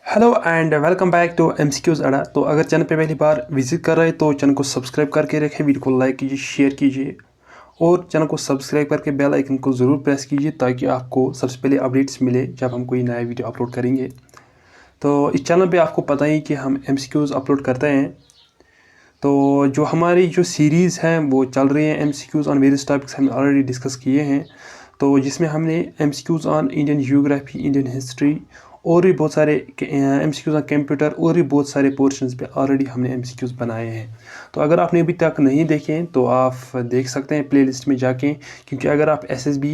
Hello and welcome back to MCQs Adda. तो अगर channel पे पहली बार विजिट कर रहे हैं तो चैनल को सब्सक्राइब करके रखें, वीडियो को लाइक कीजिए, शेयर कीजिए और चैनल को सब्सक्राइब करके बेल आइकन को ज़रूर प्रेस कीजिए ताकि आपको सबसे पहले अपडेट्स मिले जब हम कोई नया वीडियो अपलोड करेंगे। तो इस चैनल पे आपको पता ही कि हम एमसीक्यूज़ अपलोड करते हैं। तो जो हमारी जो सीरीज़ हैं वो चल रही है एमसीक्यूज़ ऑन वेरियस टॉपिक्स, हमने ऑलरेडी डिस्कस किए हैं। तो जिसमें हमने MCQs on Indian geography, Indian history और भी बहुत सारे एमसीक्यूज़ ऑन कंप्यूटर और भी बहुत सारे पोर्शंस पे ऑलरेडी हमने एमसीक्यूज़ बनाए हैं। तो अगर आपने अभी तक नहीं देखे हैं तो आप देख सकते हैं प्लेलिस्ट में जाके, क्योंकि अगर आप एसएसबी,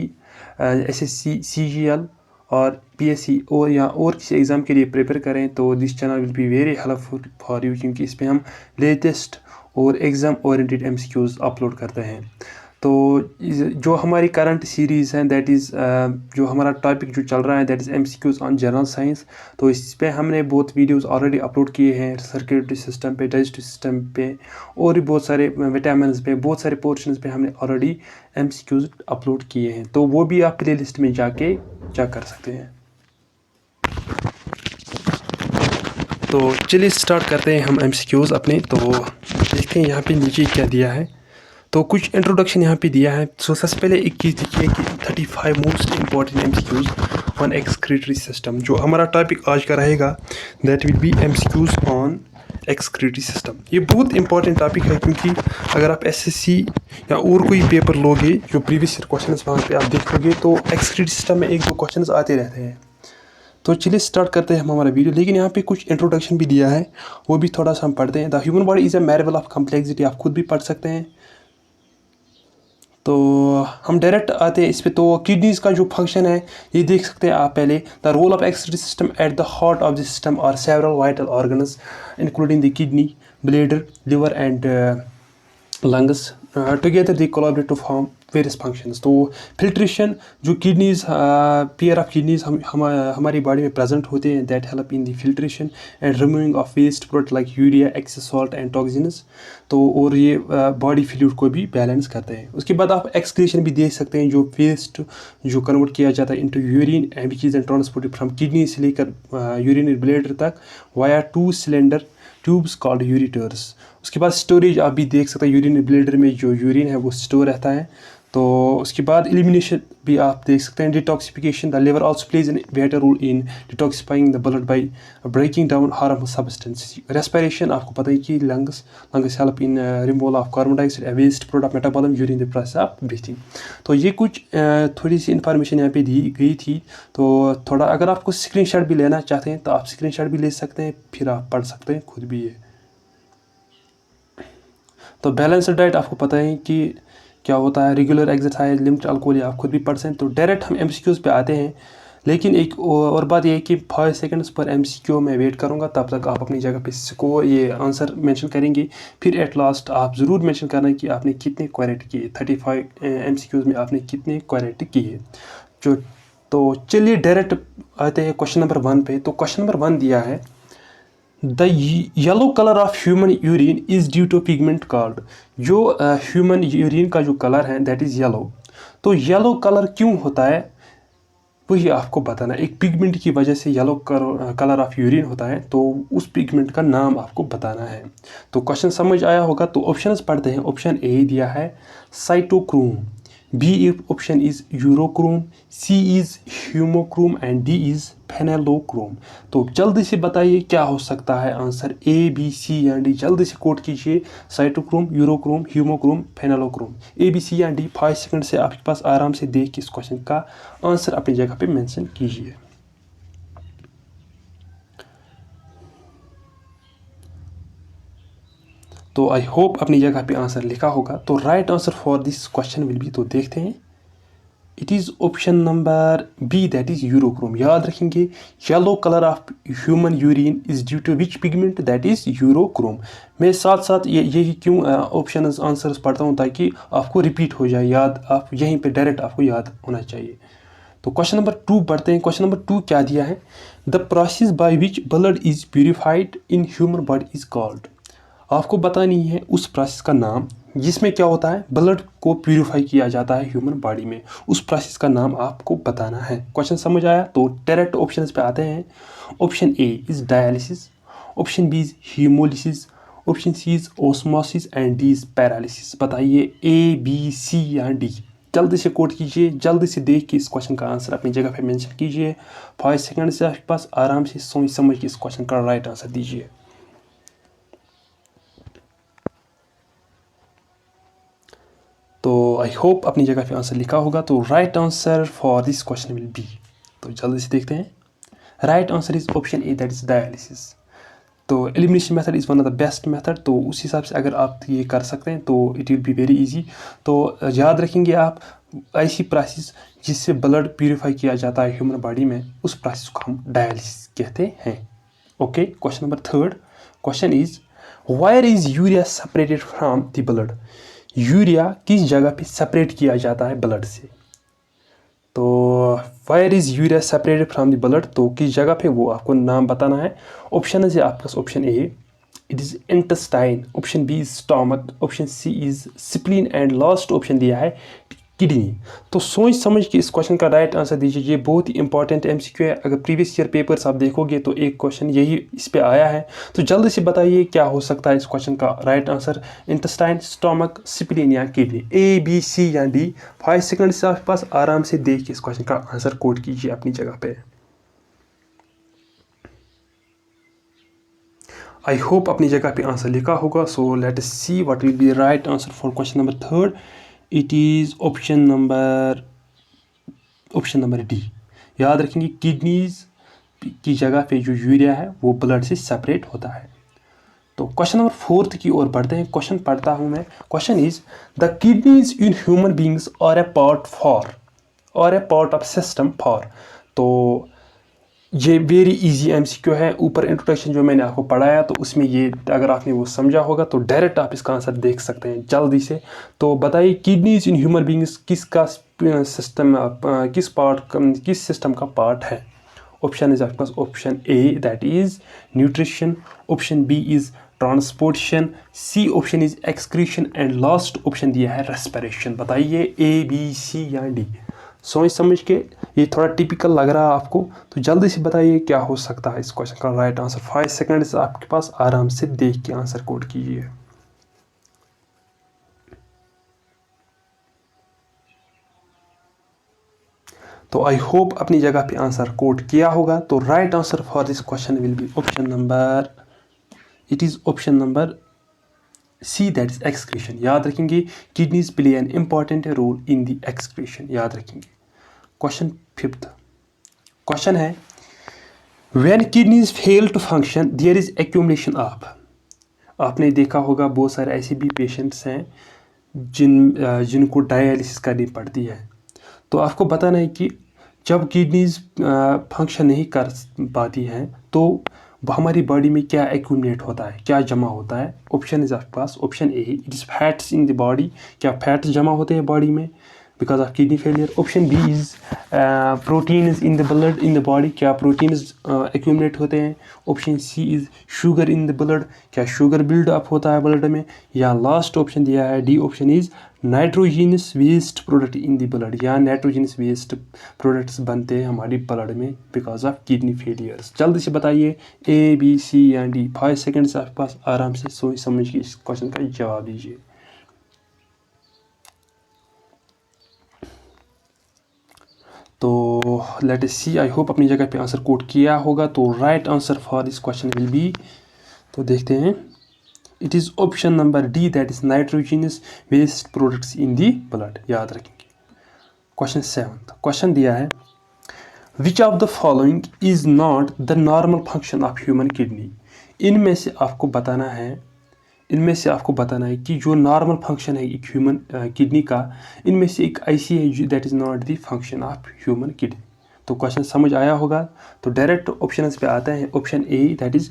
एसएससी, सीजीएल और पीएससी और या और किसी एग्ज़ाम के लिए प्रिपेयर करें तो this channel will be very helpful for you, क्योंकि इस पर हम लेटेस्ट और एग्ज़ाम ओरिएंटेड एमसीक्यूज़ अपलोड करते हैं। तो जो हमारी करंट सीरीज़ है दैट इज़ जो हमारा टॉपिक जो चल रहा है that is MCQs on general science. तो इस पे हमने बहुत वीडियोस ऑलरेडी अपलोड किए हैं, सर्कुलेटरी सिस्टम पे, डाइजेस्टिव सिस्टम पे और भी बहुत सारे विटामिन्स पे, बहुत सारे पोर्शंस पे हमने ऑलरेडी एमसीक्यूज़ अपलोड किए हैं। तो वो भी आप प्ले लिस्ट में जाके चेक कर सकते हैं। तो चलिए स्टार्ट करते हैं हम एमसीक्यूज़ अपने। तो देखते हैं यहाँ पे नीचे क्या दिया है। तो कुछ इंट्रोडक्शन यहाँ पे दिया है। सो सबसे पहले एक चीज़ देखिए कि 35 most important MCQs on excretory system. जो हमारा टॉपिक आज का रहेगा that will be MCQs on excretory system. ये बहुत इंपॉर्टेंट टॉपिक है, क्योंकि अगर आप एसएससी या और कोई पेपर लोगे जो प्रीवियस ईयर क्वेश्चन वहाँ पे आप देखोगे तो एक्सक्रीटरी सिस्टम में एक दो क्वेश्चन आते रहते हैं। तो चलिए स्टार्ट करते हैं हम हमारा वीडियो। लेकिन यहाँ पे कुछ इंट्रोडक्शन भी दिया है, वो भी थोड़ा सा हम पढ़ते हैं। The human body is a marvel of complexity, आप खुद भी पढ़ सकते हैं। तो हम डायरेक्ट आते हैं इस पे। तो किडनीज़ का जो फंक्शन है ये देख सकते हैं आप पहले। The role of excretory system at the heart of the system are several vital organs including the kidney, bladder, liver and lungs. Together they collaborate to form various functions. तो फिल्ट्रेशन, जो kidneys, pair of kidneys हमारी body में present होते हैं that help in the filtration and removing of waste product like urea, excess salt and toxins. तो और ये body fluid को भी बैलेंस करते हैं। उसके बाद आप एक्सक्रीशन भी देख सकते हैं, जो वेस्ट जो कन्वर्ट किया जाता है into urine and which is transported from kidney से लेकर यूरिनरी ब्लैडर तक via 2 cylinder tubes called ureters. उसके बाद स्टोरेज आप भी देख सकते हैं, यूरिन ब्लैडर में जो यूरिन है वो स्टोर रहता है। तो उसके बाद एलिमिनेशन भी आप देख सकते हैं। Detoxification, the liver also plays an better role in detoxifying the blood by breaking down harmful substances. Respiration, आपको पता है कि lungs help in removal of carbon dioxide, waste product metabolism during the process of breathing. तो ये कुछ थोड़ी सी information यहाँ पे दी गई थी। तो थोड़ा अगर आपको स्क्रीनशॉट भी लेना चाहते हैं तो आप स्क्रीनशॉट भी ले सकते हैं, फिर आप पढ़ सकते हैं खुद भी ये। तो बैलेंस्ड डाइट आपको पता है कि क्या होता है, रेगुलर एक्सरसाइज, लिमिटेड अल्कोहल, आप खुद भी पढ़ सकते हैं। तो डायरेक्ट हम एमसीक्यूज़ पे आते हैं। लेकिन एक और बात यह है कि 5 सेकंड्स पर एमसीक्यू मैं वेट करूंगा, तब तक आप अपनी जगह पे स्कोर ये आंसर मेंशन करेंगे। फिर एट लास्ट आप ज़रूर मेंशन करना कि आपने कितने करेक्ट किए, 35 एमसीक्यूज़ में आपने कितने करेक्ट किए। जो तो चलिए डायरेक्ट आते हैं क्वेश्चन नंबर 1 पे। तो क्वेश्चन नंबर 1 दिया है, the yellow colour of human urine is due to pigment called. जो ह्यूमन यूरिन का जो कलर है दैट इज़ येलो। तो येलो कलर क्यों होता है वही आपको बताना। एक पिगमेंट की वजह से येलो कलर ऑफ यूरिन होता है, तो उस पिगमेंट का नाम आपको बताना है। तो क्वेश्चन समझ आया होगा। तो ऑप्शंस पढ़ते हैं। ऑप्शन ए दिया है cytochrome, B option is urochrome, C is humochrome and D is phenelochrome. तो जल्दी से बताइए क्या हो सकता है आंसर, ए बी सी या डी। जल्दी से कोड कीजिए, cytochrome, urochrome, humochrome, phenelochrome. A B C या डी 5 सेकंड से आपके पास आराम से देख के इस क्वेश्चन का आंसर अपनी जगह पे मेंशन कीजिए। तो आई होप अपनी जगह पे आंसर लिखा होगा। तो right answer for this question will be, तो देखते हैं, it is option number B that is urochrome. याद रखेंगे, yellow colour of human urine is due to which pigment, that is urochrome. मैं साथ साथ यही क्यों ऑप्शन आंसर्स पढ़ता हूँ ताकि आपको रिपीट हो जाए, याद आप यहीं पे डायरेक्ट आपको याद होना चाहिए। तो क्वेश्चन नंबर 2 पढ़ते हैं। क्वेश्चन नंबर 2 क्या दिया है, the process by which blood is purified in human body is called. आपको बतानी है उस प्रोसेस का नाम जिसमें क्या होता है, ब्लड को प्यूरिफाई किया जाता है ह्यूमन बॉडी में। उस प्रोसेस का नाम आपको बताना है। क्वेश्चन समझ आया। तो डायरेक्ट ऑप्शंस पे आते हैं। Option A is dialysis, option B is haemolysis, option C is osmosis and D is paralysis. बताइए ए बी सी या डी। जल्दी से कोड कीजिए, जल्दी से देख के इस क्वेश्चन का आंसर अपनी जगह पे मेंशन कीजिए। 5 सेकंड से आपके पास, आराम से सोच समझ के इस क्वेश्चन का राइट आंसर दीजिए। तो आई होप अपनी जगह पे आंसर लिखा होगा। तो right answer for this question will be, तो जल्दी से देखते हैं। Right answer is option A, that is dialysis. तो elimination method is one of the best method. तो उस हिसाब से अगर आप ये कर सकते हैं तो it will be very easy. तो याद रखेंगे आप, ऐसी प्रोसेस जिससे ब्लड प्यूरिफाई किया जाता है ह्यूमन बॉडी में, उस प्रोसेस को हम डायलिसिस कहते हैं। Okay, question number 3 question is wire is urea separated from the blood. Urea किस जगह पे सेपरेट किया जाता है ब्लड से। तो wire is urea separated from the blood, तो किस जगह पे वो आपको नाम बताना है। ऑप्शन है आपके पास, option A it is intestine, option B is stomach, option C is spleen and last option दिया है किडनी। तो सोच समझ के इस क्वेश्चन का राइट आंसर दीजिए। ये बहुत ही इंपॉर्टेंट एमसीक्यू है। अगर प्रीवियस ईयर पेपर्स आप देखोगे तो एक क्वेश्चन यही इस पे आया है। तो जल्दी से बताइए क्या हो सकता है इस क्वेश्चन का right answer. Intestine, stomach, spleen या किडनी, ए बी सी या डी। 5 सेकंड से आपके पास, आराम से देख के इस क्वेश्चन का आंसर कोड कीजिए अपनी जगह पे। आई होप अपनी जगह पे आंसर लिखा होगा। सो let us see what will be right answer for question number 3। It is option number D. याद रखेंगे किडनीज की जगह पे जो यूरिया है वो ब्लड से सेपरेट होता है। तो क्वेश्चन नंबर 4 की ओर बढ़ते हैं। क्वेश्चन पढ़ता हूँ मैं। Question is the kidneys in human beings are a part of system for. तो ये वेरी इजी एमसीक्यू है। ऊपर इंट्रोडक्शन जो मैंने आपको पढ़ाया तो उसमें ये अगर आपने वो समझा होगा तो डायरेक्ट आप इसका आंसर देख सकते हैं जल्दी से। तो बताइए किडनीज इन ह्यूमन बींग्स किसका सिस्टम, किस सिस्टम का पार्ट है। ऑप्शन इज आपके पास, option A that is nutrition, option B is transportation, C option is excretion and last option दिया है रेस्पिरेशन। बताइए ए बी सी या डी। सोच समझ के, ये थोड़ा टिपिकल लग रहा है आपको तो जल्दी से बताइए क्या हो सकता है इस क्वेश्चन का राइट आंसर। 5 सेकंड आपके पास, आराम से देख के आंसर कोड कीजिए। तो आई होप अपनी जगह पे आंसर कोड किया होगा। तो right answer for this question will be option number, it is option number C, that is excretion. याद रखेंगे kidneys play an important role in the excretion, याद रखेंगे। क्वेश्चन 5 क्वेश्चन है when kidneys fail to function there is accumulation of. आपने देखा होगा बहुत सारे ऐसे भी पेशेंट्स हैं जिनको डायलिसिस करनी पड़ती है। तो आपको बताना है कि जब किडनीज फंक्शन नहीं कर पाती हैं तो हमारी बॉडी में क्या एक्यूमुलेट होता है, क्या जमा होता है। ऑप्शन इज आपके पास, option A it is fats in the body, क्या फैट्स जमा होते हैं बॉडी में because of kidney failure. Option B is proteins in the blood in the body, क्या प्रोटीन्स एक्यूमुलेट होते हैं। Option C is sugar in the blood, क्या sugar build up होता है ब्लड में। या लास्ट ऑप्शन दिया है D option is nitrogenous waste product in the blood, या नाइट्रोजिनस वेस्ट प्रोडक्ट्स बनते हैं हमारी ब्लड में बिकॉज ऑफ किडनी फेलियर्स। जल्दी से बताइए ए बी सी या डी। 5 सेकंड्स आपके पास, आराम से सोच समझ के इस क्वेश्चन का जवाब दीजिए। तो late us C, I hope अपनी जगह पे आंसर कोड किया होगा। तो right answer for this question will be, तो देखते हैं, it is option number D that is nitrogenous waste products in the blood, याद रखेंगे। क्वेश्चन 7 क्वेश्चन दिया है which of the following is not the normal function of human kidney. इनमें से आपको बताना है कि जो नॉर्मल फंक्शन है एक ह्यूमन किडनी का, इनमें से एक ऐसी है that is not the function of human kidney. तो क्वेश्चन समझ आया होगा। तो डायरेक्ट ऑप्शन पे आते हैं, ऑप्शन ए दैट इज़।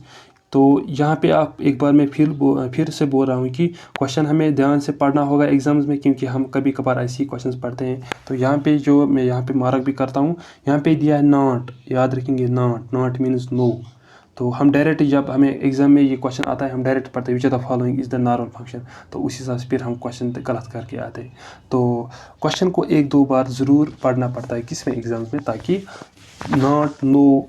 तो यहाँ पे आप एक बार मैं फिर से बोल रहा हूँ कि क्वेश्चन हमें ध्यान से पढ़ना होगा एग्जाम्स में, क्योंकि हम कभी कभार ऐसे क्वेश्चन पढ़ते हैं। तो यहाँ पे जो मैं यहाँ पे मार्क भी करता हूँ, यहाँ पे दिया है नॉट, याद रखेंगे नॉट मीन्स नो। तो हम डायरेक्ट, जब हमें एग्जाम में ये क्वेश्चन आता है, हम डायरेक्ट पढ़ते हैं विच of the following is the normal function. तो उसी हिसाब से फिर हम क्वेश्चन गलत करके आते हैं। तो क्वेश्चन को 1-2 बार ज़रूर पढ़ना पड़ता है किस में, एग्जाम्स में, ताकि नॉट, नो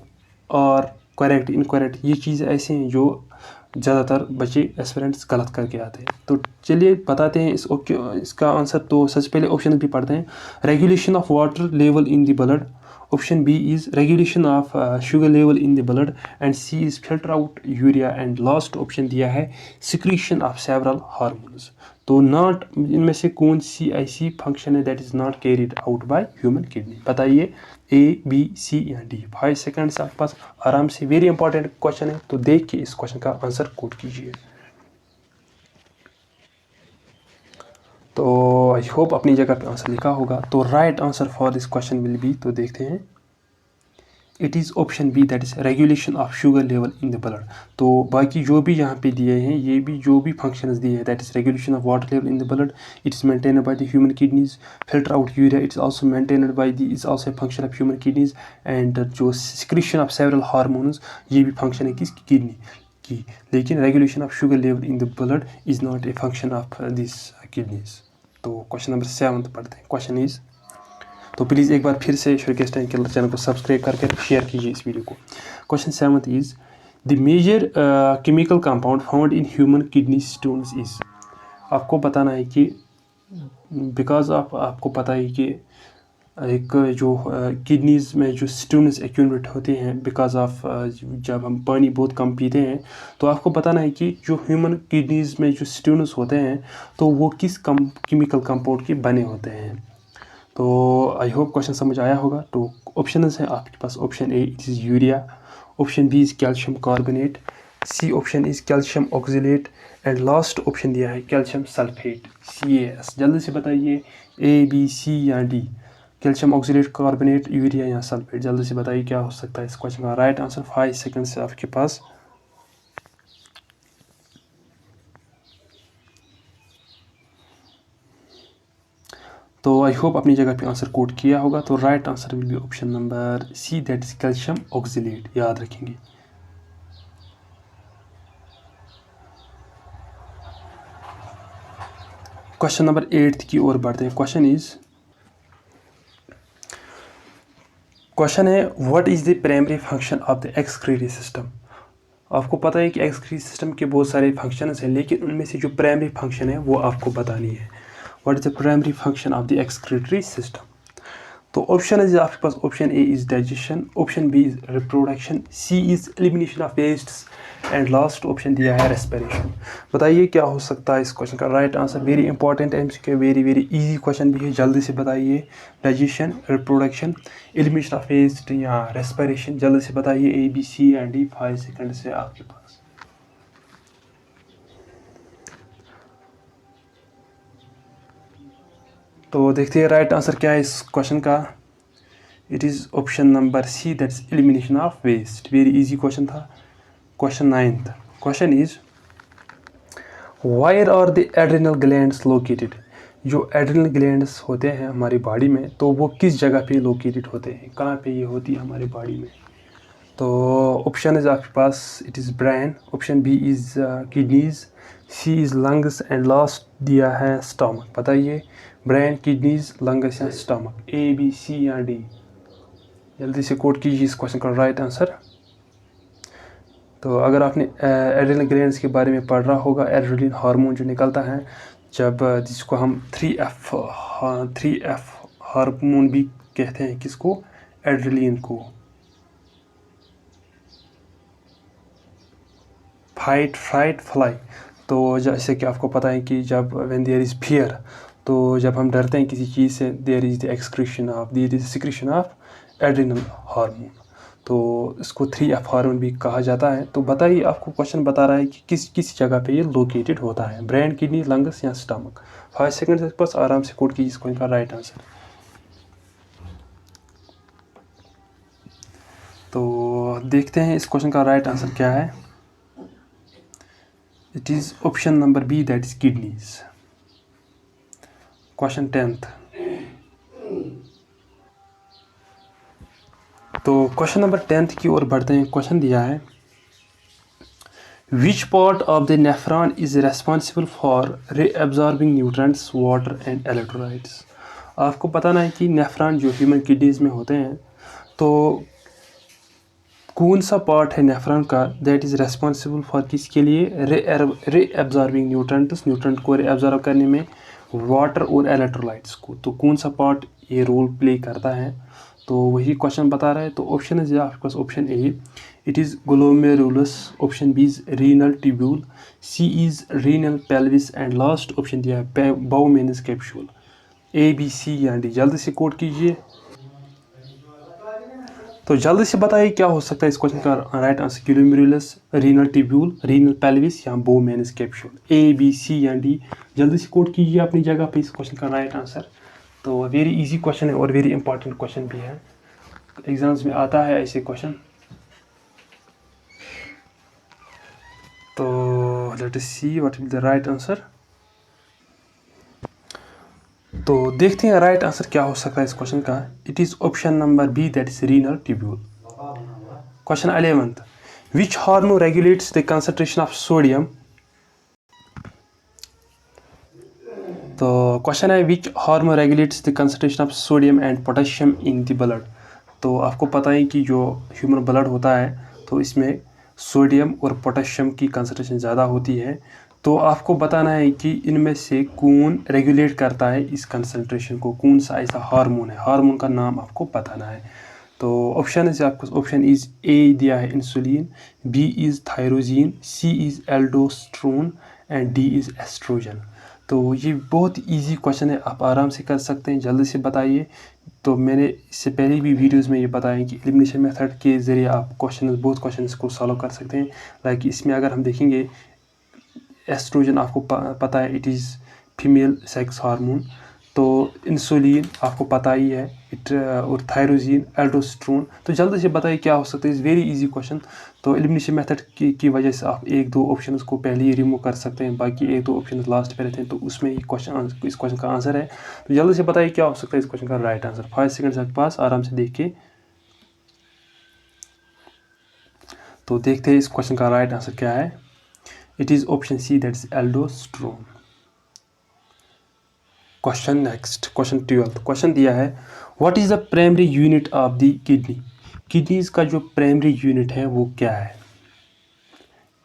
और करेक्ट, इनकरेक्ट, ये चीज़ें ऐसे हैं जो ज़्यादातर बच्चे एस्पिरेंट्स गलत करके आते हैं। तो चलिए बताते हैं इसका आंसर। तो सबसे पहले ऑप्शन भी पढ़ते हैं। Regulation of water level in the blood, option B is regulation of sugar level in the blood, and C is filter out urea, and last option दिया है सिक्रीशन ऑफ सेवरल हार्मोन्स। तो not, इनमें से कौन सी ऐसी function है that is not carried out by human kidney? बताइए, ए, बी, सी या डी। 5 सेकंड्स आपके पास आराम से। वेरी इंपॉर्टेंट क्वेश्चन है, तो देख के इस क्वेश्चन का आंसर कोट कीजिए। तो आई होप अपनी जगह पे आंसर लिखा होगा। तो right answer for this question will be, तो देखते हैं, it is option B, that is regulation of sugar level in the blood. तो बाकी जो भी यहाँ पे दिए हैं, ये भी जो भी फंक्शंस दिए हैं, that is regulation of water level in the blood, it is maintained by the human kidneys, filter out urea, it's also maintained by the, it's also function of human kidneys, and जो secretion of several hormones, ये भी function है किसकी? Kidney की। लेकिन regulation of sugar level in the blood is not a function of this kidneys. तो question number 7 पढ़ते हैं। क्वेश्चन इज़, तो प्लीज़ एक बार फिर से रिक्वेस्ट है कि चैनल को सब्सक्राइब करके शेयर कीजिए इस वीडियो को। Question 7 is, the major chemical compound found in human kidney stones is. आपको बताना है कि बिकॉज आपको पता है कि एक जो किडनीज़ में जो स्टोन्स एक्यूमुलेट होते हैं बिकॉज ऑफ जब हम पानी बहुत कम पीते हैं, तो आपको बताना है कि जो ह्यूमन किडनीज़ में जो स्टोन्स होते हैं तो वो किस केमिकल कंपाउंड के बने होते हैं। तो आई होप क्वेश्चन समझ आया होगा। तो ऑप्शन है आपके पास, option A it is urea, option B is calcium carbonate, C option is calcium oxalate, and last option दिया है कैल्शियम सल्फेट, CaS। जल्दी से बताइए, ए, बी, सी या D. Calcium oxalate, carbonate, urea या सल्फेट, जल्दी से बताइए क्या हो सकता है इस क्वेश्चन का राइट आंसर। 5 सेकंड से आपके पास। तो आई होप अपनी जगह पे आंसर कोट किया होगा। तो right answer will be option number C, that is calcium oxalate, याद रखेंगे। क्वेश्चन नंबर 8 की ओर बढ़ते हैं। क्वेश्चन है what is the primary function of the excretory system. आपको पता है कि एक्सक्रीटरी सिस्टम के बहुत सारे फंक्शंस हैं, लेकिन उनमें से जो प्राइमरी फंक्शन है वो आपको बतानी है। What is the primary function of the excretory system? तो ऑप्शन है आपके पास, option A is digestion, option B is reproduction, C is elimination of wastes, and last option दिया है रेस्पिरेशन। बताइए क्या हो सकता है इस क्वेश्चन का right answer. Very important MCQ, very very easy question भी है, जल्दी से बताइए। Digestion, reproduction, elimination of waste या रेस्पिरेशन, जल्दी से बताइए। A, B, C and D। 5 second से आपके पास। तो देखते हैं राइट आंसर क्या है इस क्वेश्चन का। It is option number C, that's elimination of waste. Very easy question था। Question 9th question is, where are the adrenal glands located. जो एड्रिनल ग्लैंड्स होते हैं हमारी बॉडी में, तो वो किस जगह पे लोकेटेड होते हैं, कहाँ पे ये होती है हमारी बॉडी में? तो ऑप्शन इज़ आपके पास, it is brain, option B is kidneys, C is lungs, and last दिया है स्टमक। बताइए, ब्रेन, किडनीज़, लंग्स या स्टमक, A, B, C या D। जल्दी से कोट कीजिए इस क्वेश्चन का राइट आंसर। तो अगर आपने एड्रिनल ग्लैंड्स के बारे में पढ़ रहा होगा, एड्रेनलिन हार्मोन जो निकलता है जब, जिसको हम 3F हार्मोन भी कहते हैं, किसको? एड्रेनलिन को। Fight, flight, fly. तो जैसे कि आपको पता है कि जब व्हेन देयर इज़ फियर, तो जब हम डरते हैं किसी चीज़ से, there is the secretion of adrenal hormone. तो इसको 3F हार्मोन भी कहा जाता है। तो बताइए, आपको क्वेश्चन बता रहा है कि किस जगह पे ये लोकेटेड होता है, ब्रेन, किडनी, लंग्स या स्टमक। 5 सेकंड से बस आराम से कोट कीजिए इसको, इनका राइट आंसर। तो देखते हैं इस क्वेश्चन का राइट आंसर क्या है। It is option number B, that is kidneys. Question 10th। तो क्वेश्चन नंबर 10th की ओर बढ़ते हैं। क्वेश्चन दिया है, which part of the nephron is responsible for reabsorbing nutrients, water and electrolytes. आपको बताना है कि नेफ्रॉन जो ह्यूमन किडनीज में होते हैं, तो कौन सा पार्ट है नेफ्रॉन का दैट इज़ रेस्पॉन्सिबल फॉर किसके लिए रे एब्जॉर्बिंग न्यूट्रंट को रे एब्जॉर्ब करने में, वाटर और इलेक्ट्रोलाइट्स को। तो कौन सा पार्ट ये रोल प्ले करता है, तो वही क्वेश्चन बता रहा है। तो ऑप्शन इज आपके पास option A it is glomerulus, option B is renal tubule, C is renal pelvis and last option दिया है बाउमेनस कैप्सूल। ए बी सी या डी, जल्दी से कोड कीजिए। तो जल्दी से बताइए क्या हो सकता है इस क्वेश्चन का right answer, glomerulus, renal tubule, renal pelvis या बाउमेनस कैप्सूल। ए बी सी या डी, जल्दी से कोड कीजिए अपनी जगह पे इस क्वेश्चन का राइट आंसर। तो वेरी इजी क्वेश्चन है और वेरी इंपॉर्टेंट क्वेश्चन भी है, एग्जाम्स में आता है ऐसे क्वेश्चन। तो late us see what will the right answer. तो देखते हैं राइट आंसर क्या हो सकता है इस क्वेश्चन का। It is option number B that is renal tubule. Question 11th, which hormone regulates the concentration of sodium. तो क्वेश्चन है which hormone regulates the concentration of sodium and potassium in the blood. तो आपको पता है कि जो human blood होता है तो इसमें सोडियम और पोटेशियम की कंसंट्रेशन ज़्यादा होती है। तो आपको बताना है कि इनमें से कौन रेगुलेट करता है इस कंसंट्रेशन को, कौन सा ऐसा हार्मोन है, हार्मोन का नाम आपको बताना है। तो ऑप्शन है आपको, ऑप्शन इज ए दिया है insulin, B is thyroxine, C is aldosterone and D is oestrogen. तो ये बहुत इजी क्वेश्चन है, आप आराम से कर सकते हैं, जल्दी से बताइए। तो मैंने इससे पहले भी वीडियोस में ये बताया कि एलिमिनेशन मेथड के ज़रिए आप बहुत क्वेश्चंस को सॉल्व कर सकते हैं। लाइक इसमें अगर हम देखेंगे एस्ट्रोजन आपको पता है it is female sex hormone, तो इंसुलिन आपको पता ही है और थायरोजीन, एल्डोस्ट्रोन। तो जल्दी से बताइए क्या हो सकता है, इज़ वेरी इजी क्वेश्चन। तो एलिमिनेशन मेथड की वजह से आप एक दो ऑप्शंस को पहले ही रिमूव कर सकते हैं, बाकी एक दो ऑप्शन लास्ट पे रहते हैं, तो उसमें ही इस क्वेश्चन का आंसर है। तो जल्दी से बताइए क्या हो सकता है इस क्वेश्चन का राइट आंसर। 5 सेकंड्स आपके पास, आराम से देख के। तो देखते हैं इस क्वेश्चन का राइट आंसर क्या है। It is option C that is aldosterone. Question next, question 12th question दिया है what is the primary unit of the kidney. Kidneys का जो प्राइमरी यूनिट है वो क्या है,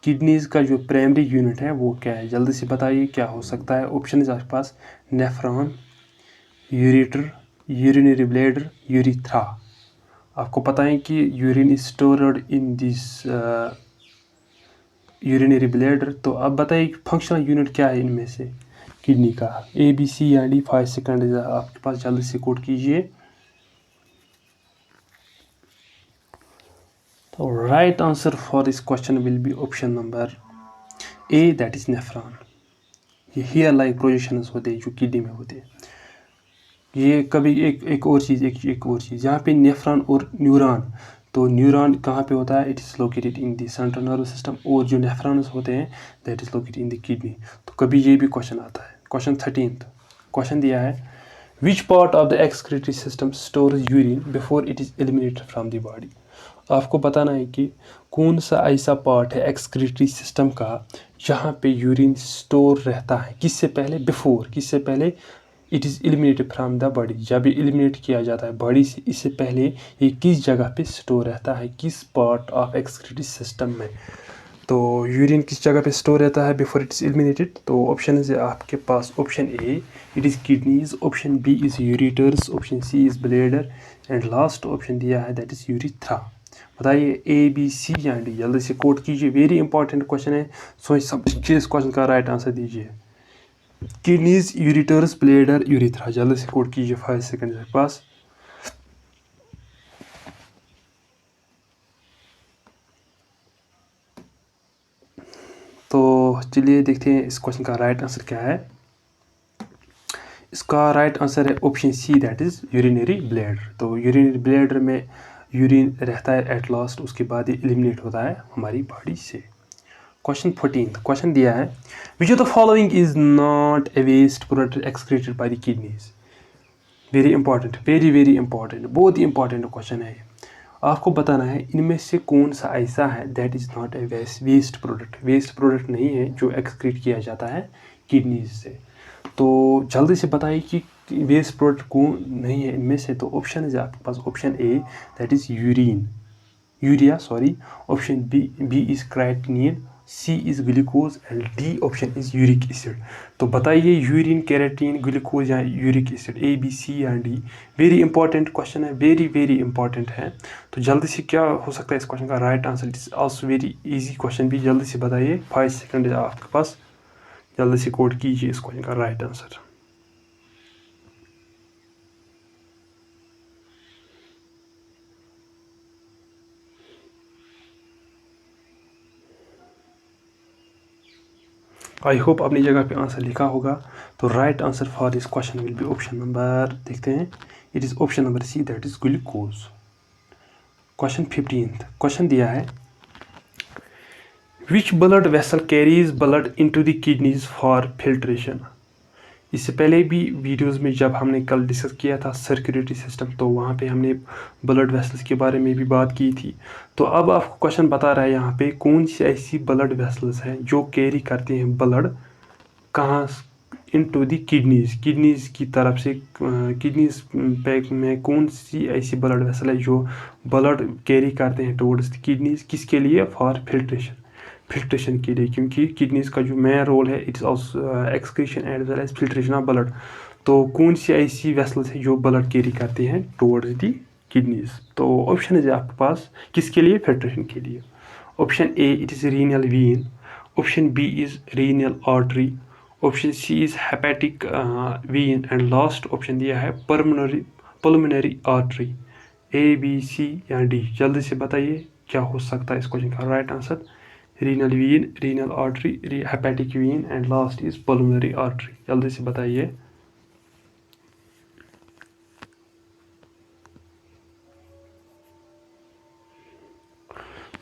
किडनीज का जो प्राइमरी यूनिट है वो क्या है, जल्दी से बताइए क्या हो सकता है। ऑप्शन है आपके पास nephron, ureter, urinary bladder, urethra. आपको पता है कि urine is stored in this urinary bladder. तो अब बताइए फंक्शनल यूनिट क्या है इनमें से किडनी का, ए बी सी या डी। 5 सेकंड आपके पास, जल्दी से कोड कीजिए। तो right answer for this question will be option number A that is nephron. ये हेयर लाइक प्रोजेक्शंस होते हैं जो किडनी में होते हैं। ये कभी एक और चीज़ यहाँ पे नेफ्रॉन और न्यूरॉन। तो न्यूरॉन कहाँ पे होता है, it is located in the central nervous system, और जो नेफ्रॉन्स होते हैं that is located in the kidney. तो कभी ये भी क्वेश्चन आता है। क्वेश्चन 13th क्वेश्चन दिया है which part of the excretory system stores urine before it is eliminated from the body. आपको बताना है कि कौन सा ऐसा पार्ट है एक्सक्रीटरी सिस्टम का जहाँ पे यूरिन स्टोर रहता है, किससे पहले, बिफोर, किससे पहले, it is eliminated from the body, जब ये एलिमिनेट किया जाता है बॉडी से, इससे पहले ये किस जगह पे स्टोर रहता है, किस पार्ट ऑफ एक्सक्रीटरी सिस्टम में। तो यूरिन किस जगह पे स्टोर रहता है बिफोर इट इज़ एलिमिनेटेड। तो ऑप्शन है आपके पास option A it is kidneys, option B is ureters, option C is bladder and last option दिया है दैट इज़ यूरिथ्रा। बताइए ए बी सी या डी, जल्दी से कोड कीजिए। वेरी इंपॉर्टेंट क्वेश्चन है, सोच समझ के इस क्वेश्चन का राइट आंसर दीजिए। किडनीज, यूरेटर्स, ब्लैडर, यूरिथ्रा, जल्दी से कोड कीजिए। 5 सेकंड के पास। तो चलिए देखते हैं इस क्वेश्चन का राइट आंसर क्या है। इसका राइट आंसर है option C that is urinary bladder. तो यूरिनरी ब्लैडर में यूरिन रहता है एट लास्ट, उसके बाद ये एलिमिनेट होता है हमारी बॉडी से। क्वेश्चन 14th क्वेश्चन दिया है which of the following is not a waste product excreted by the kidneys. Very important, very important, बहुत ही इंपॉर्टेंट क्वेश्चन है। आपको बताना है इनमें से कौन सा ऐसा है that is not a waste product, waste product नहीं है जो एक्सक्रीट किया जाता है किडनीज से। तो जल्दी से बताइए कि वेस्ट प्रोडक्ट कौन नहीं है इनमें से। तो ऑप्शन है आपके पास option A that is urine, urea sorry, option B is creatinine, C is glucose and D option is uric acid. तो बताइए यूरिन, केराटिन, ग्लूकोज या uric acid, A B C या डी। वेरी इंपॉर्टेंट क्वेश्चन है, very very important है। तो जल्दी से क्या हो सकता है इस क्वेश्चन का right answer? It is also very easy question भी, जल्दी से बताइए, 5 सेकंड है आपके पास, जल्दी से कोड कीजिए इस क्वेश्चन का राइट आंसर। आई होप अपनी जगह पे आंसर लिखा होगा। तो right answer for this question will be option number, देखते हैं, it is option number C, that is glucose. Question 15 question दिया है, which blood vessel carries blood into the kidneys for filtration. इससे पहले भी वीडियोस में जब हमने कल डिस्कस किया था सर्कुलेटरी सिस्टम, तो वहाँ पे हमने ब्लड वेसल्स के बारे में भी बात की थी। तो अब आपको क्वेश्चन बता रहा है यहाँ पे कौन सी ऐसी ब्लड वेसल्स हैं जो कैरी करते हैं ब्लड कहाँ इनटू द किडनीज की तरफ से, किडनीज पैक में कौन सी ऐसी ब्लड वेसल है जो ब्लड कैरी करते हैं टुवर्ड्स द किडनीज, किसके लिए? फॉर फिल्ट्रेशन के लिए, क्योंकि किडनीज का जो मेन रोल है it is also excretion as well as filtration of blood. तो कौन सी ऐसी वेसल्स है जो ब्लड कैरी करते हैं टुवर्ड्स द किडनीज? तो ऑप्शन है आपके पास किसके लिए? फिल्ट्रेशन के लिए। Option A it is renal vein, option B is renal artery, option C is hepatic vein and last option दिया है pulmonary artery. A B C या डी, जल्दी से बताइए क्या हो सकता है इस क्वेश्चन का right answer? Renal vein, renal artery, hepatic vein and last is pulmonary artery, जल्दी से बताइए।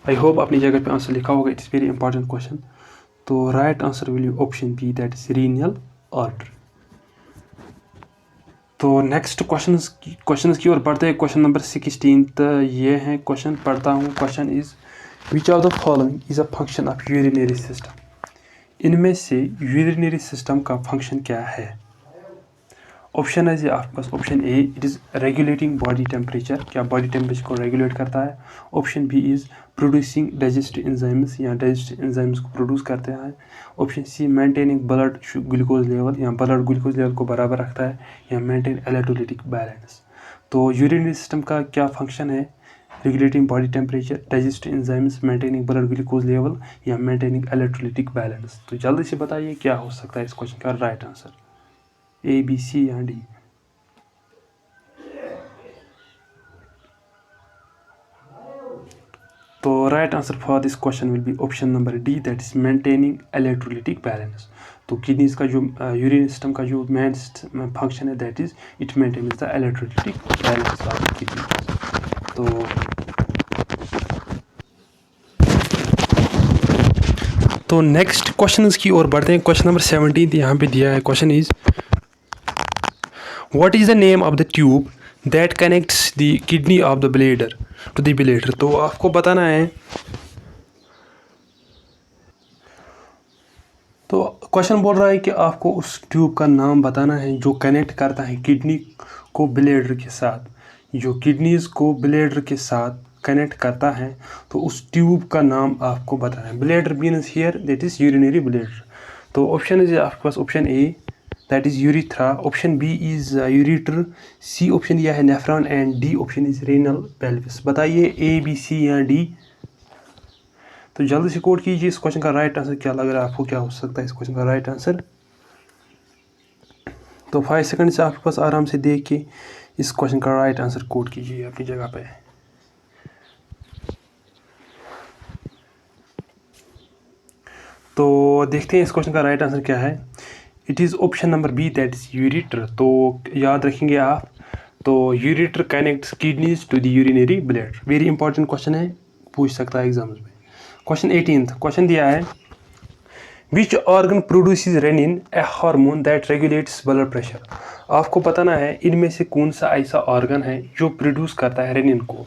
आई होप अपनी जगह पे आंसर लिखा होगा, it is very important question. तो right answer will be option B, that is renal artery. तो नेक्स्ट क्वेश्चंस की ओर बढ़ते हैं। क्वेश्चन नंबर 16 ये है क्वेश्चन, पढ़ता हूँ। Question is which of the following is a function of urinary system. इनमें से यूरिनरी सिस्टम का फंक्शन क्या है? ऑप्शन है जी आपके पास, option A it is regulating body temperature, क्या बॉडी टेम्परेचर को रेगुलेट करता है। Option B is producing digestive enzymes, या डाइजेस्टिव एंजाइम्स को प्रोड्यूस करते हैं। Option C maintaining blood glucose level, या ब्लड ग्लूकोज लेवल को बराबर रखता है, या मेंटेन इलेक्ट्रोलाइटिक बैलेंस। तो यूरिनरी सिस्टम का क्या फंक्शन है? Regulating body temperature, digestive enzymes, maintaining blood glucose level, या मेंटेनिंग इलेक्ट्रोलाइटिक बैलेंस। तो जल्दी से बताइए क्या हो सकता है इस क्वेश्चन का right answer? A B C या डी। तो right answer for this question will be option number D, that is maintaining electrolytic balance. तो किडनीज का जो यूरिन सिस्टम का जो मेन फंक्शन है that is it maintains the electrolytic balance of kidney. तो next question की ओर बढ़ते हैं। क्वेश्चन नंबर 17 यहाँ पे दिया है। Question is what is the name of the tube that connects the kidney of the bladder to the bladder. तो आपको बताना है, तो क्वेश्चन बोल रहा है कि आपको उस ट्यूब का नाम बताना है जो कनेक्ट करता है किडनी को ब्लेडर के साथ, जो किडनीज को ब्लेडर के साथ कनेक्ट करता है। तो उस ट्यूब का नाम आपको बताना है। Bladder means here that is urinary bladder. तो ऑप्शन है आपके पास, option A that is urethra, option B is ureter, C option दिया है nephron and D option is renal pelvis. बताइए ए बी सी या डी। तो जल्दी से कोड कीजिए इस क्वेश्चन का राइट आंसर क्या लग रहा है आपको, क्या हो सकता है इस क्वेश्चन का राइट आंसर। तो 5 सेकंड से आपके पास आराम से देख के इस क्वेश्चन का राइट आंसर कोड कीजिए अपनी जगह पे। तो देखते हैं इस क्वेश्चन का राइट आंसर क्या है। It is option number B, that is ureter. तो याद रखेंगे आप, तो ureter connects kidneys to the urinary bladder. Very important question है, पूछ सकता है एग्जाम्स में। क्वेश्चन 18 क्वेश्चन दिया है, which organ produces renin, a hormone that regulates blood pressure. आपको बताना है इनमें से कौन सा ऐसा ऑर्गन है जो प्रोड्यूस करता है रेनिन को।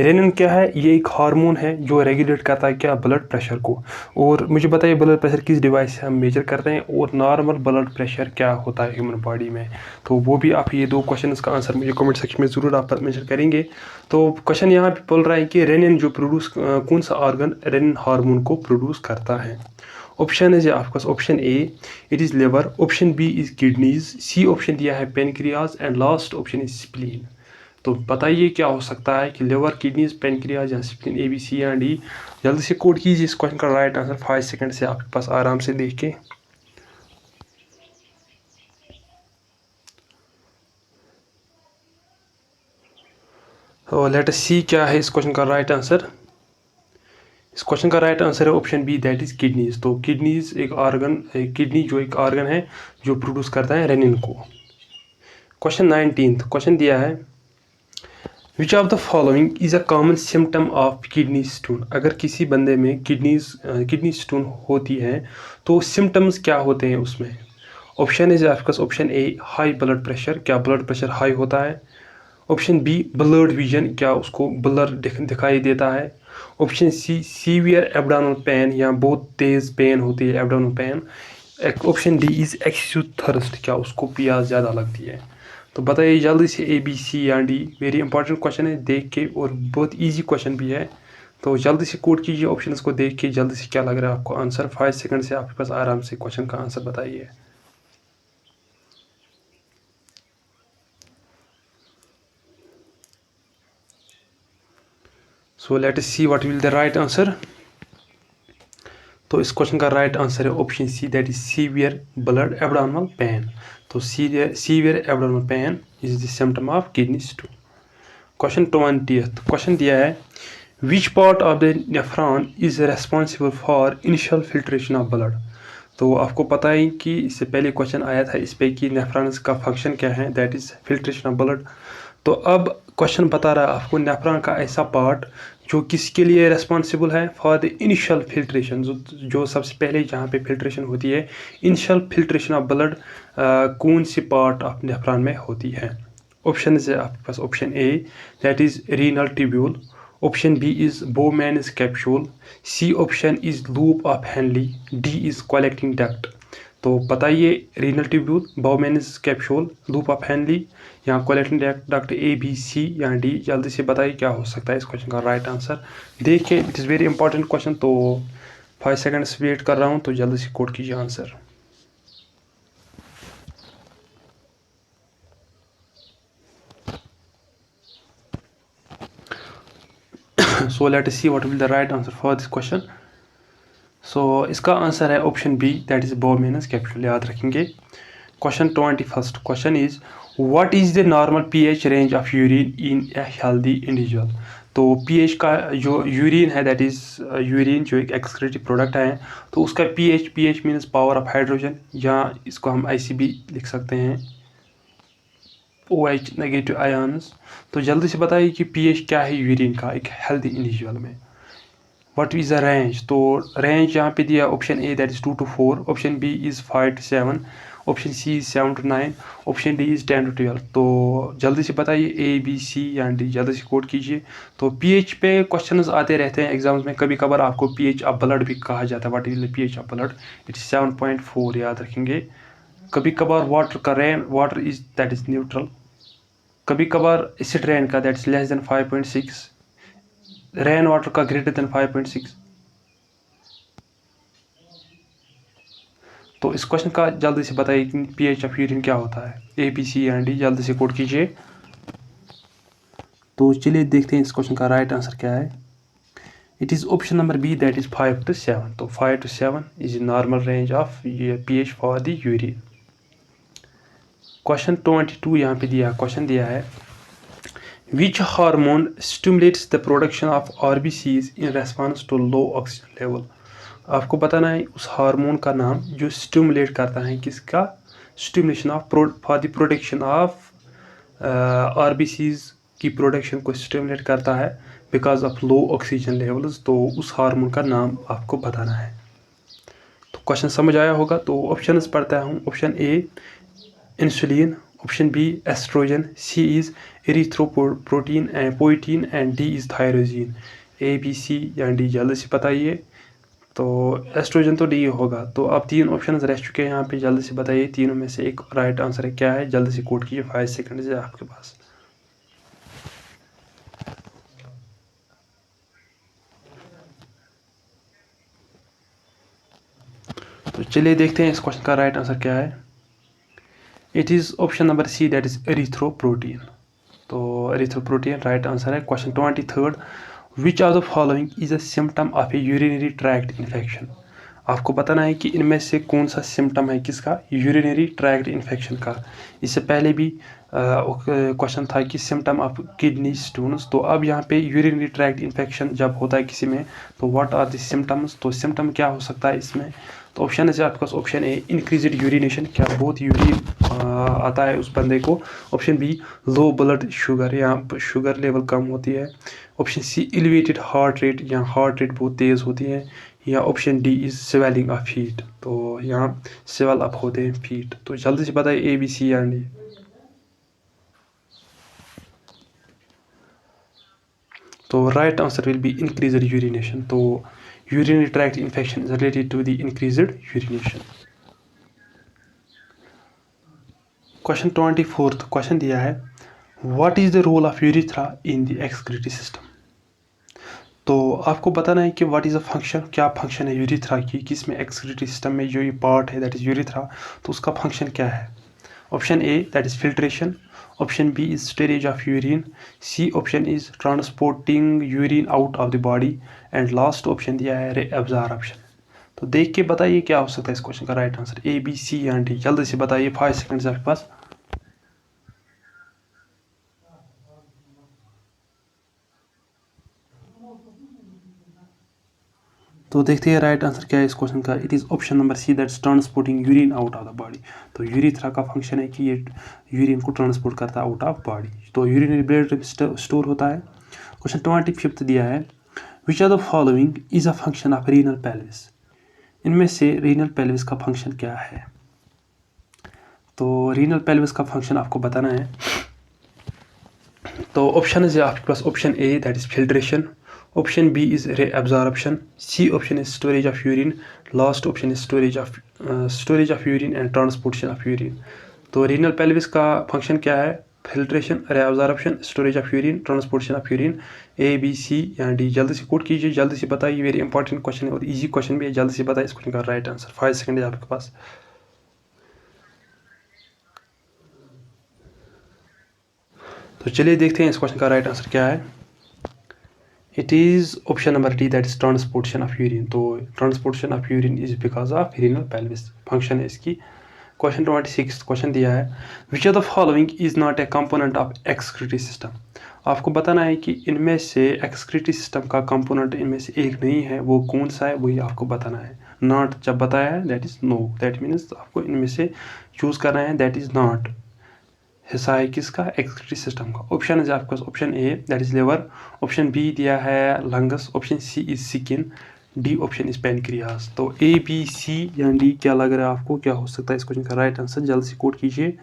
रेनिन क्या है? ये एक हार्मोन है जो रेगुलेट करता है क्या? ब्लड प्रेशर को। और मुझे बताइए ब्लड प्रेशर किस डिवाइस से हम मेजर करते हैं और नॉर्मल ब्लड प्रेशर क्या होता है ह्यूमन बॉडी में। तो वो भी आप ये 2 क्वेश्चन का आंसर मुझे कमेंट सेक्शन में ज़रूर आप मेंशन करेंगे। तो क्वेश्चन यहाँ पे बोल रहा है कि रेनिन जो प्रोड्यूस कौन सा ऑर्गन रेनिन हार्मोन को प्रोड्यूस करता है। ऑप्शन है आपके पास option A it is liver, option B is kidneys, C option दिया है pancreas and last option is spleen. तो बताइए क्या हो सकता है कि लिवर, किडनीज, पेनक्रियाज या स्प्लीन, ए बी सी या डी। जल्दी से कोड कीजिए इस क्वेश्चन का राइट आंसर 5 सेकंड से आपके पास आराम से देख के। तो लेट अस सी क्या है इस क्वेश्चन का राइट आंसर। इस क्वेश्चन का राइट आंसर है option B that is kidneys. तो किडनीज एक ऑर्गन, किडनी जो एक ऑर्गन है जो प्रोड्यूस करता है रेनिन को। क्वेश्चन 19 क्वेश्चन दिया है which of the following is a common symptom of kidney stone. अगर किसी बंदे में किडनी स्टोन होती है तो सिम्टम्स क्या होते हैं उसमें। ऑप्शन इज आपके पास option A high blood pressure, क्या ब्लड प्रेशर हाई होता है। ऑप्शन बी ब्लर्ड विजन, क्या उसको ब्लर दिखाई देता है। Option C severe abdominal pain, या बहुत तेज़ पेन होती है abdominal pain. Option D is excessive thirst, क्या उसको प्यास ज़्यादा लगती है। तो बताइए जल्दी से ए बी सी या डी। वेरी इंपॉर्टेंट क्वेश्चन है देख के, और बहुत इजी क्वेश्चन भी है। तो जल्दी से कोड कीजिए ऑप्शंस को देख के जल्दी से क्या लग रहा है आपको आंसर। 5 सेकंड से आपके पास आराम से क्वेश्चन का आंसर बताइए। So let us see what will the right answer. तो इस क्वेश्चन का राइट आंसर है option C that is severe blood abdominal pain. तो severe abdominal pain is the symptom of kidney stone. Question 20 question दिया है which part of the nephron is responsible for initial filtration of blood. तो आपको पता है कि इससे पहले क्वेश्चन आया था इस पे कि नेफ्रॉन्स का फंक्शन क्या है, that is filtration of blood. तो अब क्वेश्चन बता रहा है आपको नेफ्रॉन का ऐसा पार्ट जो किसके लिए रेस्पॉन्सिबल है फॉर द इनिशियल फिल्ट्रेशन, जो सबसे पहले जहाँ पे फिल्ट्रेशन होती है, इनिशियल फिल्ट्रेशन ऑफ ब्लड कौन सी पार्ट ऑफ नेफ्रॉन में होती है। ऑप्शन है आपके पास option A that is renal tubule, option B is Bowman's capsule, C option is loop of Henle, D is collecting duct. तो बताइए renal tubule, Bowman's capsule, loop of Henle या collecting duct, A B C या D. जल्दी से बताइए क्या हो सकता है इस क्वेश्चन का राइट आंसर। देखिए it is very important question. तो 5 सेकंड्स वेट कर रहा हूँ, तो जल्दी से कोड कीजिए answer. So let us see what will the right answer for this question. So इसका आंसर है option B that is Bowman's capsule, याद रखेंगे। Question 21 question is what is the normal pH range of urine in a healthy individual. तो pH का जो urine है that is urine जो एक एक्सक्रीटिव प्रोडक्ट है, तो उसका pH means power of hydrogen, या इसको हम आईसीबी लिख सकते हैं, OH नेगेटिव आयन्स। तो जल्दी से बताइए कि पीएच क्या है यूरिन का एक हेल्दी इंडिविजुअल में। What is the range. तो रेंज यहाँ पे दिया option A that is 2 to 4, option B is 5 to 7, option C is 7 to 9, option D is 10 to 12। तो जल्दी से बताइए ए बी सी या डी, जल्दी से कोड कीजिए। तो पीएच पे क्वेश्चंस आते रहते हैं एग्जाम्स में, कभी कभार आपको पीएच ऑफ ब्लड भी कहा जाता है। What is the pH of blood, it is 7.4, याद रखेंगे। कभी कभार वाटर का water is that is neutral, कभी कभार एसिड रेन का that is less than 5.6, rain water का ग्रेटर देन 5.6। तो इस क्वेश्चन का जल्दी से बताइए कि पीएच ऑफ यूरिन क्या होता है, ए बी सी या डी। जल्दी से कोड कीजिए। तो चलिए देखते हैं इस क्वेश्चन का राइट आंसर क्या है। It is option number B that is 5 to 7। तो 5 to 7 is normal range of pH for the urine. Question 22 यहाँ पे क्वेश्चन दिया है which hormone stimulates the production of RBCs in response to low oxygen level. आपको बताना है उस hormone का नाम जो स्टिमुलेट करता है किसका, stimulation of for the production of RBCs की प्रोडक्शन को स्टिमुलेट करता है because of low oxygen levels. तो उस हार्मोन का नाम आपको बताना है। तो क्वेश्चन समझ आया होगा। तो ऑप्शंस पढ़ता हूँ। Option A insulin, option B oestrogen, C is erythropoietin and D is thyroxine. A B C या डी, जल्दी से बताइए। तो एस्ट्रोजन तो डी होगा। तो अब 3 ऑप्शन रह चुके हैं यहाँ पे, जल्दी से बताइए तीनों में से एक राइट आंसर है क्या है, जल्दी से कोड कीजिए, 5 सेकंड है आपके पास। तो चलिए देखते हैं इस क्वेश्चन का राइट आंसर क्या है। It is option number C, that is erythroprotein. तो एरिथ्रोप्रोटीन राइट आंसर है। Question 23, which are the following is a symptom of a urinary tract infection. आपको बताना है कि इनमें से कौन सा सिम्टम है किसका, यूरिनरी ट्रैक्ट इन्फेक्शन का। इससे पहले भी क्वेश्चन था कि सिम्टम ऑफ किडनी स्टोन्स। तो अब यहाँ पे यूरिनरी ट्रैक्ट इन्फेक्शन जब होता है किसी में, तो व्हाट आर द सिम्टम्स। तो सिम्टम क्या हो सकता है इसमें। तो ऑप्शन है आपके पास, ऑप्शन ए इंक्रीज्ड यूरिनेशन, क्या बहुत यूरिन आता है उस बंदे को। Option B low blood sugar, या शुगर लेवल कम होती है। Option C elevated heart rate, या हार्ट रेट बहुत तेज़ होती है। या option D is swelling of feet, तो यहाँ स्वेल अप होते हैं फीट। तो जल्दी से बताइए ए बी सी या डी। तो right answer will be increased urination. तो urinary tract infection is related to the increased urination. Question 24 question दिया है, what is the role of urethra in the excretory system. तो आपको बताना है कि व्हाट इज़ अ फंक्शन, क्या function है यूरिथ्रा की, किसमें एक्सक्रीटरी सिस्टम में जो ये पार्ट है दैट इज़ यूरिथ्रा, तो उसका फंक्शन क्या है। Option A that is filtration, option B is storage of urine, C option is transporting urine out of the body, and last option दिया है रीअब्जॉर्प्शन। तो देख के बताइए क्या हो सकता है इस क्वेश्चन का right answer, A B C या डी, जल्दी से बताइए, 5 सेकंड्स आपके पास। तो देखते हैं राइट आंसर क्या है इस क्वेश्चन का। It is option number C, that's transporting urine out of the body. तो यूरिथ्रा का फंक्शन है कि ये यूरिन को ट्रांसपोर्ट करता है आउट ऑफ बॉडी। तो यूरिनरी ब्लड स्टोर होता है। क्वेश्चन 25 दिया है, which are the following is a function of renal pelvis. इनमें से रीनल पेल्विस का फंक्शन क्या है। तो रीनल पेल्विस का फंक्शन आपको बताना है। तो ऑप्शन है आपके पास, option A that is filtration, option B is reabsorption, C option is storage of urine, last option is storage of urine and transportation of urine. तो रीनल पेल्विस का फंक्शन क्या है, filtration, reabsorption, storage of urine, transportation of urine. A B C या D, जल्दी से code कीजिए, जल्दी से बताइए, वेरी इंपॉर्टेंट क्वेश्चन है और इजी क्वेश्चन भी है, जल्दी से बताइए इस क्वेश्चन का राइट आंसर, 5 सेकंड है आपके पास। तो चलिए देखते हैं इस क्वेश्चन का राइट आंसर क्या है। It is option number D, that is transportation of urine. तो transportation of urine is because of renal pelvis, function है इसकी। क्वेश्चन 26 क्वेश्चन दिया है, which are the following is not a component of excretory system. आपको बताना है कि इनमें से एक्सक्रीटरी सिस्टम का कंपोनेंट इनमें से एक नहीं है, वो कौन सा है वही आपको बताना है। नॉट जब बताया है that is no, that means आपको इनमें से चूज करना है, दैट इज नॉट हिस्सा है किसका, एक्सक्रीटरी सिस्टम का। ऑप्शन है आपके पास, option A that is liver, option B दिया है lungs, option C is skin, D option is pancreas. तो ए बी सी या डी, क्या लग रहा है आपको, क्या हो सकता है इस क्वेश्चन का राइट आंसर, जल्द से कोड कीजिए।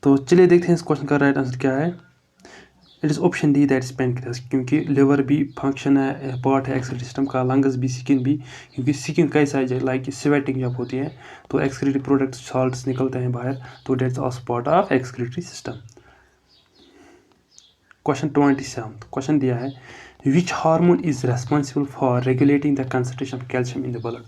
तो चलिए देखते हैं इस क्वेश्चन का राइट आंसर क्या है। It is option D, that is pancreas, क्योंकि लिवर भी फंक्शन है, पार्ट है एक्सक्रीटरी सिस्टम का, लंग्स भी, स्किन भी, क्योंकि स्किन कैसा है लाइक स्वेटिंग जब होती है तो एक्सक्रीटरी प्रोडक्ट सॉल्ट्स निकलते हैं बाहर, तो that's also part of excretory system. Question 27 question दिया है, which hormone is responsible for regulating the concentration of calcium in the blood.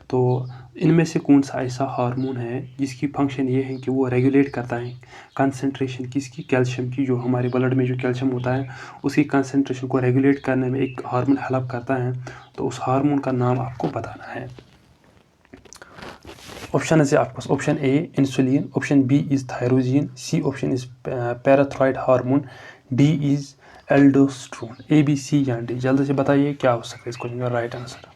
तो इनमें से कौन सा ऐसा हार्मोन है जिसकी फंक्शन ये है कि वो रेगुलेट करता है कंसंट्रेशन किसकी, कैल्शियम की, जो हमारे ब्लड में जो कैल्शियम होता है उसकी कंसंट्रेशन को रेगुलेट करने में एक हार्मोन हेल्प करता है। तो उस हार्मोन का नाम आपको बताना है। ऑप्शन है आपके पास, option A insulin, option B is thyroxine, C option is parathyroid hormone, D is aldosterone. A B C या डी, जल्दी से बताइए क्या हो सकता है इस क्वेश्चन का राइट आंसर।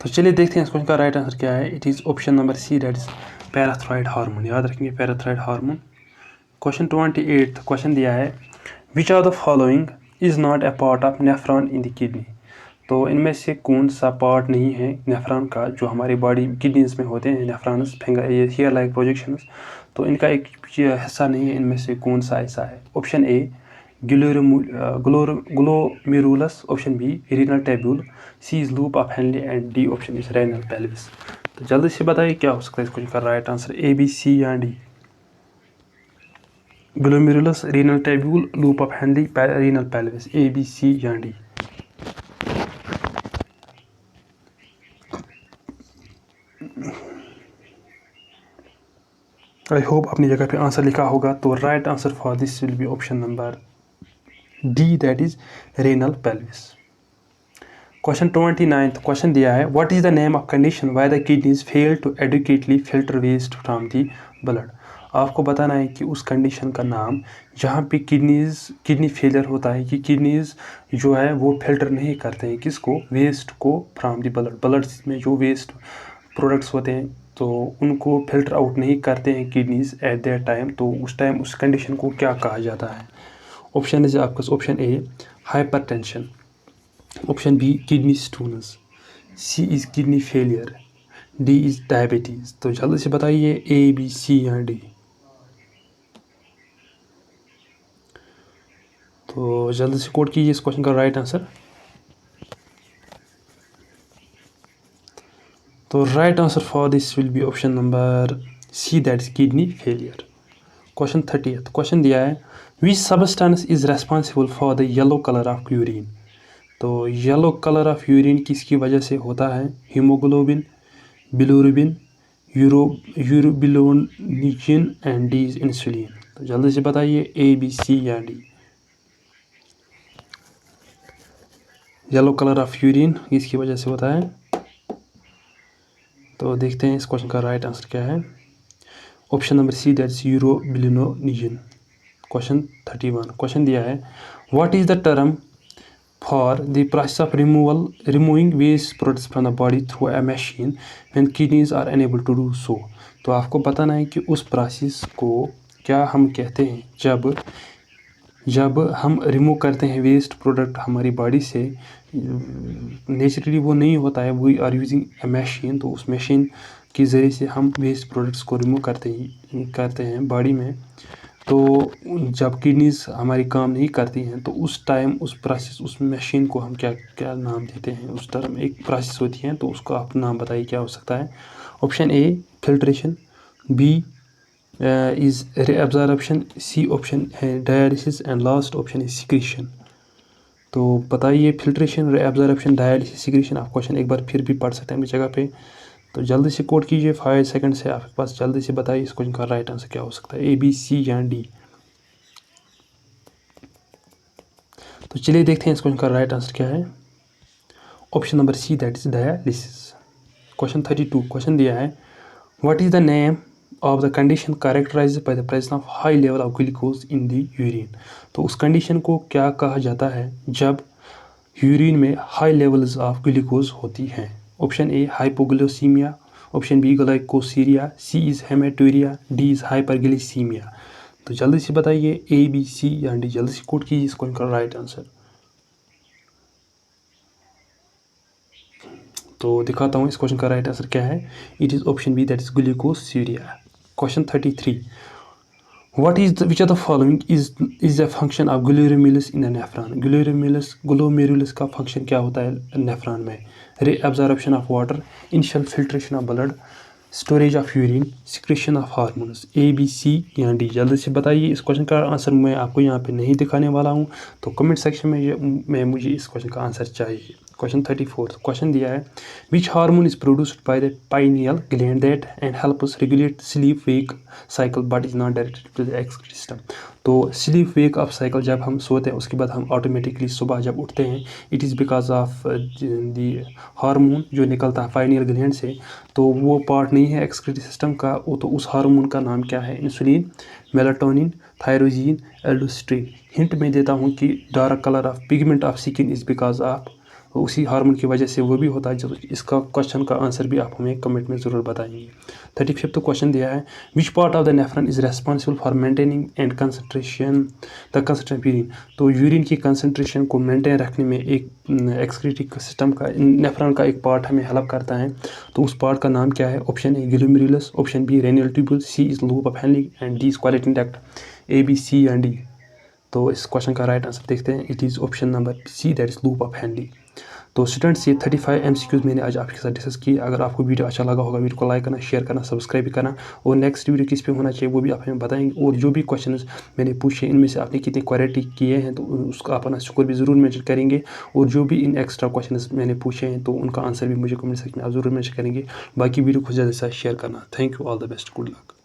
तो चलिए देखते हैं इस क्वेश्चन का राइट आंसर क्या है। It is option number C, that is parathyroid hormone, याद रखेंगे पैराथायरॉयड हार्मोन। क्वेश्चन 28 क्वेश्चन दिया है which are the following is not a part of nephron in the kidney. तो इनमें से कौन सा पार्ट नहीं है नेफ्रॉन का जो हमारी बॉडी किडनीज में होते हैं, नेफ्रॉन्स फिंगर ये हेयर लाइक प्रोजेक्शंस, तो इनका एक हिस्सा नहीं है। इनमें से कौन सा ऐसा है? Option A glomerulus, option B renal tubule, C is loop of Henle and D option is renal pelvis. तो जल्दी से बताइए क्या हो सकता है इस क्वेश्चन का right answer, A B C या D? Glomerulus, renal tubule, loop of Henle, renal pelvis, A B C या डी? आई होप अपनी जगह पे आंसर लिखा होगा। तो right answer for this will be option number D, that is renal pelvis. Question 29 question दिया है what is the name of condition why the kidneys fail to adequately filter waste from the blood. आपको बताना है कि उस condition का नाम जहाँ पे किडनी फेलियर होता है कि किडनीज जो है वो फिल्टर नहीं करते हैं किसको, वेस्ट को, फ्रॉम दी ब्लड में जो वेस्ट प्रोडक्ट्स होते हैं तो उनको फिल्टर आउट नहीं करते हैं किडनीज एट दैट टाइम। तो उस टाइम उस कंडीशन को क्या कहा जाता है? ऑप्शन इज आपका option A hypertension, option B kidney stones, C is kidney failure, D is diabetes. तो जल्दी से बताइए ए बी सी या डी? तो जल्दी से कोड कीजिए इस क्वेश्चन का राइट आंसर। तो right answer for this will be option number C, that is kidney failure. Question 30 question दिया है which substance is responsible for the yellow colour of urine. तो येलो कलर ऑफ यूरिन किसकी वजह से होता है? Haemoglobin, bilirubin, urobilinogen and D is insulin. तो जल्दी से बताइए ए बी सी या D? Yellow colour of urine किसकी वजह से होता है? तो देखते हैं इस क्वेश्चन का राइट आंसर क्या है। Option number C, that is urobilinogen. Question 31 question दिया है what is the term for the process of removing waste products from the body through a machine when kidneys are unable to do so. तो आपको बताना है कि उस process को क्या हम कहते हैं जब हम रिमूव करते हैं वेस्ट प्रोडक्ट हमारी बॉडी से। नेचुरली वो नहीं होता है, we are using a machine. तो उस मशीन के ज़रिए से हम वेस्ट प्रोडक्ट्स को रिमूव करते हैं बॉडी में। तो जब किडनीज हमारी काम नहीं करती हैं तो उस टाइम उस प्रोसेस, उस मशीन को हम क्या नाम देते हैं? उस टर्म एक प्रोसेस होती है तो उसको आप नाम बताइए क्या हो सकता है। Option A filtration, B is reabsorption, C option है dialysis and last option is secretion. तो बताइए फिल्ट्रेशन, रीअब्जॉर्प्शन, डायलिसिस, सिक्रीशन। आप क्वेश्चन एक बार फिर भी पढ़ सकते हैं अपनी जगह पे। तो जल्दी से कोड कीजिए, 5 सेकंड से आपके पास। जल्दी से बताइए इस क्वेश्चन का राइट आंसर क्या हो सकता है, ए बी सी या डी? तो चलिए देखते हैं इस क्वेश्चन का राइट आंसर क्या है। Option number C, that is dialysis. Question 32 question दिया है what is the name of the condition characterized by the presence of high level of glucose in the urine. तो उस कंडीशन को क्या कहा जाता है जब यूरिन में हाई लेवल्स ऑफ ग्लूकोज होती हैं? Option A hypoglycaemia, option B glycosuria, C is haematuria, D is hyperglycaemia. तो जल्दी से बताइए ए बी सी या डी? जल्दी से कोड कीजिए इसको इनका राइट आंसर। तो दिखाता हूँ इस क्वेश्चन का राइट आंसर क्या है। It is option B, that is glucosuria. Question 33 what is which are the following is the function of glomerulus in the nephron. Glomerulus का फंक्शन क्या होता है नेफ्रॉन में? Reabsorption of water, initial filtration of blood, storage of urine, secretion of hormones, A B C या D? जल्दी से बताइए इस क्वेश्चन का आंसर। मैं आपको यहाँ पे नहीं दिखाने वाला हूँ, तो कमेंट सेक्शन में मुझे इस क्वेश्चन का आंसर चाहिए। क्वेश्चन 34 क्वेश्चन दिया है which hormone is produced by the pineal gland that and helps regulate sleep wake cycle but is not directed to the excretory system. तो स्लीप वेक ऑफ साइकिल जब हम सोते हैं उसके बाद हम ऑटोमेटिकली सुबह जब उठते हैं, it is because of the hormone जो निकलता है पाइनियल ग्लैंड से। तो वो पार्ट नहीं है एक्सक्रीटरी सिस्टम का। तो उस हार्मोन का नाम क्या है? Insulin, melatonin, thyroxine, aldosterone. Hint में देता हूँ कि dark colour of pigment of skin is because of तो उसी हार्मोन की वजह से वो भी होता है। जो इसका क्वेश्चन का आंसर भी आप हमें कमेंट में ज़रूर बताएंगे। 35वां क्वेश्चन दिया है, which part of the nephron is responsible for maintaining and concentration urine. तो यूरिन की कंसंट्रेशन को मेंटेन रखने में एक एक्सक्रीटरी सिस्टम का नेफ्रॉन का एक पार्ट हमें हेल्प करता है। तो उस पार्ट का नाम क्या है? Option A glomerulus, option B renal tubule, C is loop of Henle and D is quality duct. A, B, C and D. तो इस क्वेश्चन का राइट आंसर देखते हैं, it is option number C, that is loop of Henle. तो students, ये 35 MCQs मैंने आज आपके साथ डिस्कस किए। अगर आपको वीडियो अच्छा लगा होगा, वीडियो को लाइक करना, शेयर करना, सब्सक्राइब भी करना, और नेक्स्ट वीडियो किस पे होना चाहिए वो भी आप हमें बताएंगे। और जो भी क्वेश्चंस मैंने पूछे इनमें से आपने कितने क्वालिटी किए हैं तो उसका आप अपना स्कोर भी ज़रूर मेंशन करेंगे। और जो भी इन एक्स्ट्रा क्वेश्चंस मैंने पूछे हैं तो उनका आंसर भी मुझे कमेंट सेक्शन में आप ज़रूर मेंशन करेंगे। बाकी वीडियो को ज़्यादा से ज़्यादा शेयर करना। Thank you, all the best, good luck.